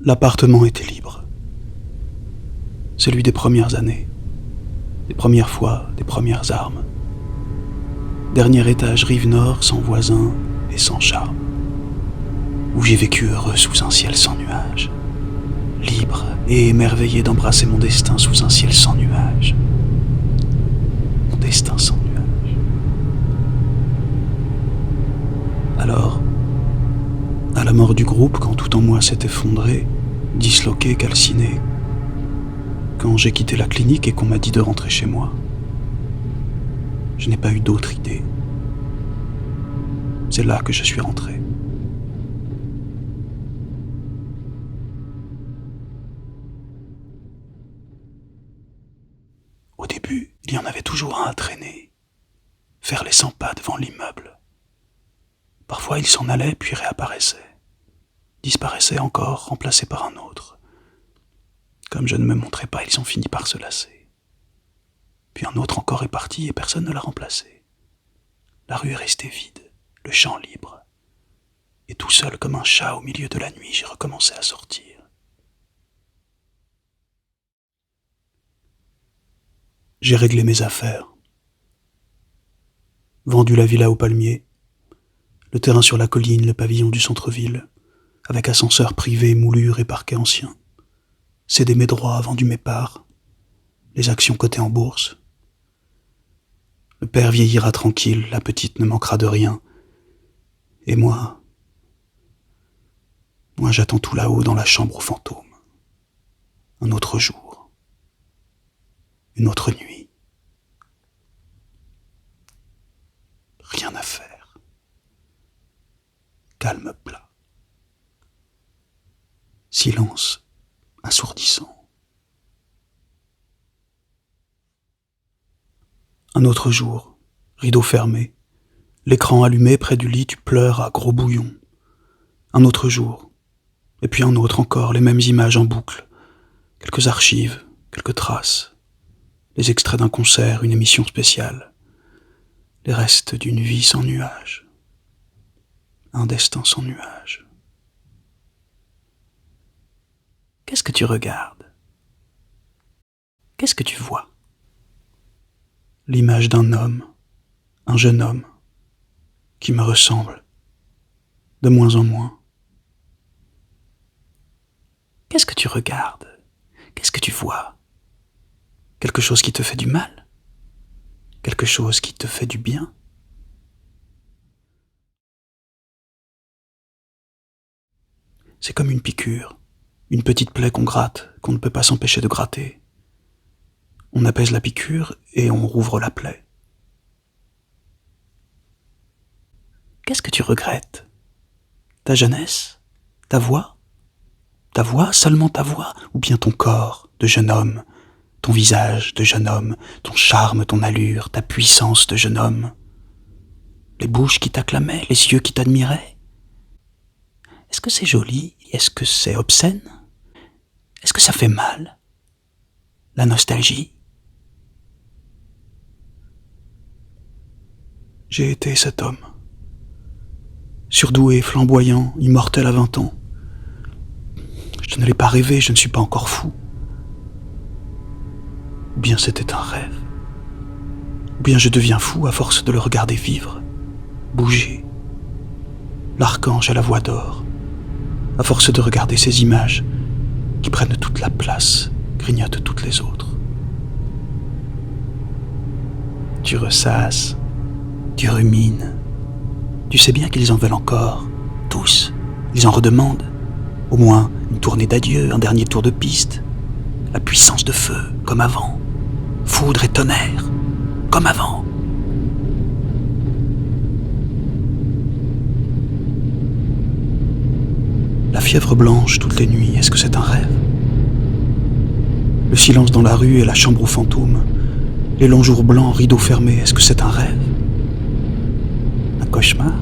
L'appartement était libre. Celui des premières années, des premières fois, des premières armes. Dernier étage rive nord, sans voisins et sans charme. Où j'ai vécu heureux sous un ciel sans nuages. Libre et émerveillé d'embrasser mon destin sous un ciel sans nuages. Mon destin sans nuages. Alors, à la mort du groupe, quand tout en moi s'est effondré, disloqué, calciné, quand j'ai quitté la clinique et qu'on m'a dit de rentrer chez moi, je n'ai pas eu d'autre idée. C'est là que je suis rentré. Au début, il y en avait toujours un à traîner, faire les 100 pas devant l'immeuble. Parfois, il s'en allait puis réapparaissait, disparaissait encore, remplacé par un autre. Comme je ne me montrais pas, ils ont fini par se lasser. Puis un autre encore est parti et personne ne l'a remplacé. La rue est restée vide, le champ libre. Et tout seul comme un chat au milieu de la nuit, j'ai recommencé à sortir. J'ai réglé mes affaires. Vendu la villa aux palmiers, le terrain sur la colline, le pavillon du centre-ville, avec ascenseur privé, moulure et parquet ancien. Cédé mes droits, vendu mes parts, les actions cotées en bourse. Le père vieillira tranquille, la petite ne manquera de rien. Et moi j'attends tout là-haut dans la chambre aux fantômes. Un autre jour, une autre nuit. Rien à faire. Calme plat. Silence assourdissant. Un autre jour, rideau fermé, l'écran allumé près du lit, tu pleures à gros bouillon. Un autre jour, et puis un autre encore, les mêmes images en boucle, quelques archives, quelques traces, les extraits d'un concert, une émission spéciale, les restes d'une vie sans nuages, un destin sans nuages. Qu'est-ce que tu regardes? Qu'est-ce que tu vois? L'image d'un homme, un jeune homme, qui me ressemble, de moins en moins. Qu'est-ce que tu regardes? Qu'est-ce que tu vois? Quelque chose qui te fait du mal? Quelque chose qui te fait du bien? C'est comme une piqûre, une petite plaie qu'on gratte, qu'on ne peut pas s'empêcher de gratter. On apaise la piqûre et on rouvre la plaie. Qu'est-ce que tu regrettes? Ta jeunesse? Ta voix? Ta voix, seulement ta voix, ou bien ton corps de jeune homme, ton visage de jeune homme, ton charme, ton allure, ta puissance de jeune homme, les bouches qui t'acclamaient, les yeux qui t'admiraient? Est-ce que c'est joli? Est-ce que c'est obscène? Est-ce que ça fait mal? La nostalgie? J'ai été cet homme, surdoué, flamboyant, immortel à 20 ans. Je ne l'ai pas rêvé, je ne suis pas encore fou. Ou bien c'était un rêve. Ou bien je deviens fou à force de le regarder vivre, bouger. L'archange à la voix d'or, à force de regarder ces images qui prennent toute la place, grignotent toutes les autres. Tu ressasses, tu rumines. Tu sais bien qu'ils en veulent encore, tous. Ils en redemandent. Au moins une tournée d'adieu, un dernier tour de piste. La puissance de feu, comme avant. Foudre et tonnerre, comme avant. La fièvre blanche toutes les nuits, est-ce que c'est un rêve? Le silence dans la rue et la chambre aux fantômes. Les longs jours blancs, rideaux fermés, est-ce que c'est un rêve? Un cauchemar?